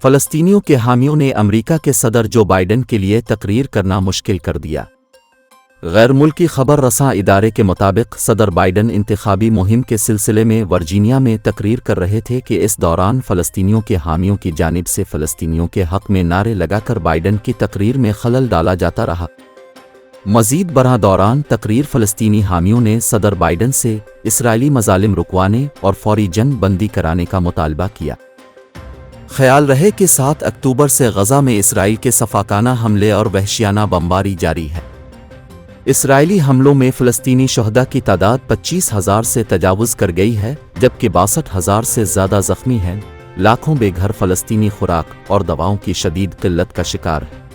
फ़लस्तीनियों के हामियों ने अमेरिका के सदर जो बाइडेन के लिए तकरीर करना मुश्किल कर दिया। गैर मुल्की खबर रसां इदारे के मुताबिक सदर बाइडेन इंतखाबी मुहिम के सिलसिले में वर्जीनिया में तकरीर कर रहे थे कि इस दौरान फ़लस्तीनियों के हामियों की जानिब से फ़लस्तीनियों के हक़ में नारे लगाकर बाइडेन की तकरीर में खलल डाला जाता रहा। मज़ीद बरह दौरान तकरीर फ़लस्तीनी हामियों ने सदर बाइडेन से इसराइली मज़ालिम रुकवाने और फौरी जंग बंदी कराने का मुतालबा किया। ख्याल रहे कि 7 अक्टूबर से गज़ा में इसराइल के सफ़ाकाना हमले और वहशियाना बमबारी जारी है। इसराइली हमलों में फ़लस्तीनी शहदा की तादाद 25,000 से तजावुज़ कर गई है, जबकि 62,000 से ज़्यादा ज़ख्मी हैं। लाखों बेघर फ़लस्तीनी खुराक और दवाओं की शदीद किल्लत का शिकार है।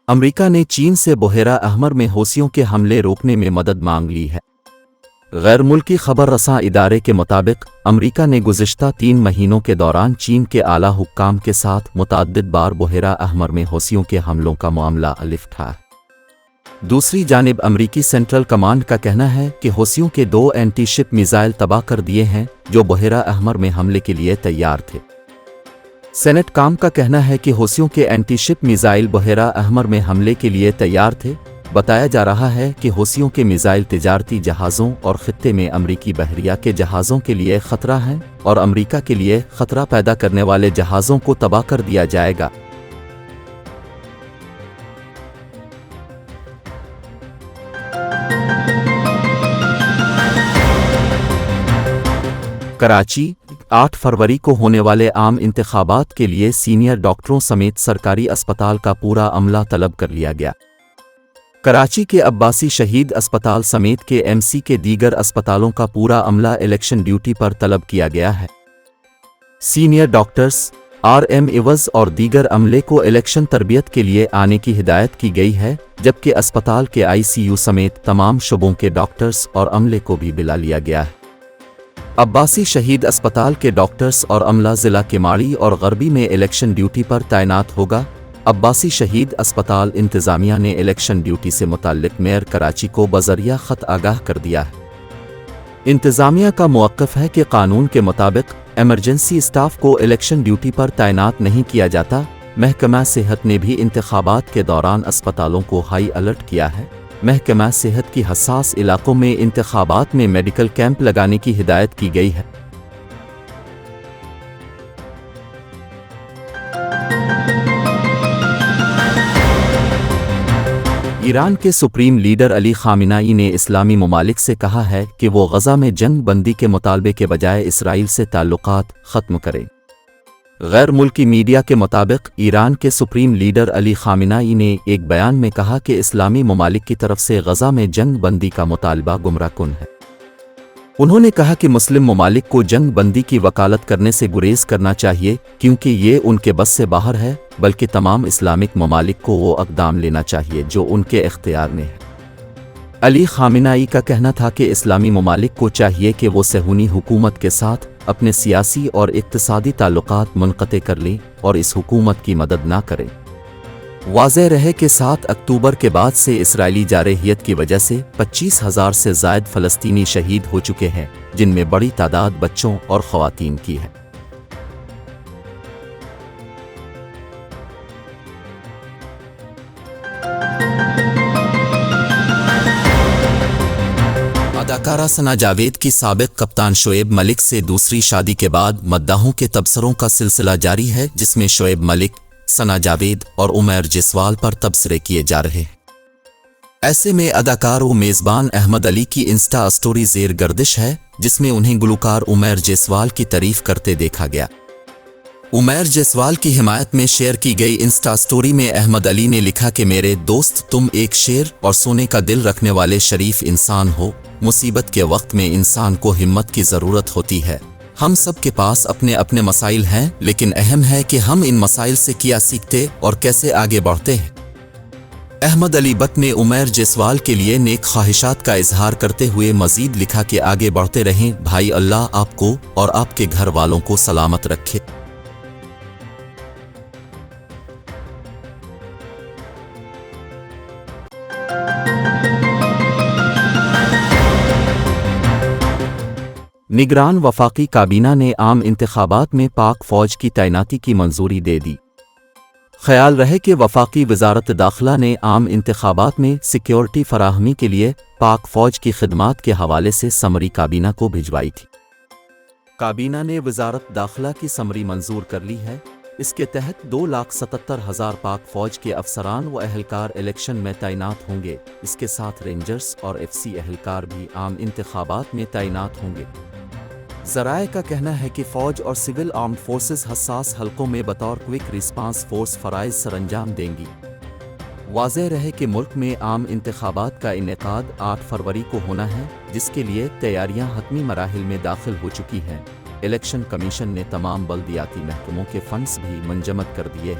अमेरिका ने चीन से बुहेरा अहमर में हौसियों के हमले रोकने में मदद मांग ली है। गैर मुल्की खबर रसां इदारे के मुताबिक अमेरिका ने गुज़िश्ता 3 महीनों के दौरान चीन के आला हुक्काम के साथ मुतअद्दिद बार बुहेरा अहमर में हौसियों के हमलों का मामला लिफ्टा। दूसरी जानिब अमेरिकी सेंट्रल कमांड का कहना है कि हौसियों के 2 एंटी शिप मिसाइल तबाह कर दिए हैं जो बुहेरा अहमर में हमले के लिए तैयार थे। सेनेट काम का कहना है कि हौसियों के एंटी शिप मिसाइल बुहेरा अहमर में हमले के लिए तैयार थे। बताया जा रहा है कि हौसियों के मिसाइल तिजारती जहाज़ों और खित्ते में अमरीकी बहरिया के जहाज़ों के लिए ख़तरा हैं और अमरीका के लिए ख़तरा पैदा करने वाले जहाज़ों को तबाह कर दिया जाएगा। कराची 8 फरवरी को होने वाले आम इंतखाबात के लिए सीनियर डॉक्टरों समेत सरकारी अस्पताल का पूरा अमला तलब कर लिया गया। कराची के अब्बासी शहीद अस्पताल समेत के एमसी के दीगर अस्पतालों का पूरा अमला इलेक्शन ड्यूटी पर तलब किया गया है। सीनियर डॉक्टर्स, आरएम इवज़ और दीगर अमले को इलेक्शन तरबियत के लिए आने की हिदायत की गई है, जबकि अस्पताल के आईसीयू समेत तमाम शुबों के डॉक्टर्स और अमले को भी बुला लिया गया है। अब्बासी शहीद अस्पताल के डॉक्टर्स और अमला ज़िला केमाड़ी और गरबी में इलेक्शन ड्यूटी पर तैनात होगा। अब्बासी शहीद अस्पताल इंतज़ामिया ने इलेक्शन ड्यूटी से मुताल्लिक़ मेयर कराची को बज़रिया ख़त आगाह कर दिया है। इंतज़ामिया का मौक़िफ़ है कि कानून के मुताबिक एमरजेंसी स्टाफ को इलेक्शन ड्यूटी पर तैनात नहीं किया जाता। महकमा सेहत ने भी इंतखाबात के दौरान अस्पतालों को हाई अलर्ट किया है। महकमा सेहत की हसास इलाकों में इंतखाबात में मेडिकल कैंप लगाने की हिदायत की गई है। ईरान के सुप्रीम लीडर अली खामिनाई ने इस्लामी ममालिक से कहा है कि वो गज़ा में जंग बंदी के मुतालबे के बजाय इसराइल से ताल्लुकात ख़त्म करें। गैर मुल्की मीडिया के मुताबिक ईरान के सुप्रीम लीडर अली खामिनाई ने एक बयान में कहा कि इस्लामी ममालिक की तरफ से गज़ा में जंग बंदी का मुतालबा गुमराहकुन है। उन्होंने कहा कि मुस्लिम ममालिक को जंग बंदी की वकालत करने से गुरेज करना चाहिए, क्योंकि ये उनके बस से बाहर है, बल्कि तमाम इस्लामिक ममालिक को वो इक़दाम लेना चाहिए जो उनके इख्तियार में है। अली खामिनाई का कहना था कि इस्लामी ममालिक को चाहिए कि वो सहूनी हुकूमत के साथ अपने सियासी और इक़्तिसादी ताल्लुकात मुनक़ते कर लें और इस हुकूमत की मदद ना करें। वाज़ेह रहे कि 7 अक्टूबर के बाद से इसराइली जारहियत की वजह से 25,000 से ज़ायद फ़लस्तीनी शहीद हो चुके हैं, जिनमें बड़ी तादाद बच्चों और ख़वातीन की है। अदाकारा सना जावेद की साबिक़ कप्तान शोएब मलिक से दूसरी शादी के बाद मद्दाहों के तबसरों का सिलसिला जारी है, जिसमें शोएब मलिक, सना जावेद और उमैर जसवाल पर तबसरे किए जा रहे हैं। ऐसे में अदाकार व मेज़बान अहमद अली की इंस्टा स्टोरी ज़ेर गर्दिश है, जिसमें उन्हें गुलकार उमैर जसवाल की तारीफ करते देखा गया। उमैर जसवाल की हिमायत में शेयर की गई इंस्टा स्टोरी में अहमद अली ने लिखा कि मेरे दोस्त, तुम एक शेर और सोने का दिल रखने वाले शरीफ इंसान हो। मुसीबत के वक्त में इंसान को हिम्मत की ज़रूरत होती है। हम सब के पास अपने अपने मसाइल हैं, लेकिन अहम है कि हम इन मसाइल से क्या सीखते और कैसे आगे बढ़ते हैं। अहमद अली बट ने उमैर जसवाल के लिए नेक ख्वाहिशात का इजहार करते हुए मज़ीद लिखा कि आगे बढ़ते रहें भाई, अल्लाह आपको और आपके घर वालों को सलामत रखे। निगरान वफाकी काबीना ने आम इंतखाबात में पाक फ़ौज की तैनाती की मंजूरी दे दी। ख्याल रहे कि वफाकी वजारत दाखिला ने आम इंतखाबात में सिक्योरिटी फराहमी के लिए पाक फ़ौज की खिदमात के हवाले से समरी काबीना को भिजवाई थी। काबीना ने वजारत दाखिला की समरी मंजूर कर ली है। इसके तहत 2,77,000 पाक फ़ौज के अफसरान व अहलकार इलेक्शन में तैनात होंगे। इसके साथ रेंजर्स और FC अहलकार भी आम इंतखाबात में तैनात होंगे। ज़राए का कहना है कि फ़ौज और सिविल आर्म्ड फोर्सेस हसास हलकों में बतौर क्विक रिस्पांस फोर्स फ़राइज़ सरअंजाम देंगी। वाज़ेह रहे कि मुल्क में आम इंतखाबात का इनेकाद 8 फरवरी को होना है, जिसके लिए तैयारियां हतमी मराहिल में दाखिल हो चुकी हैं। इलेक्शन कमीशन ने तमाम बल्दियाती महकमों के फंड्स भी मंजमद कर दिए।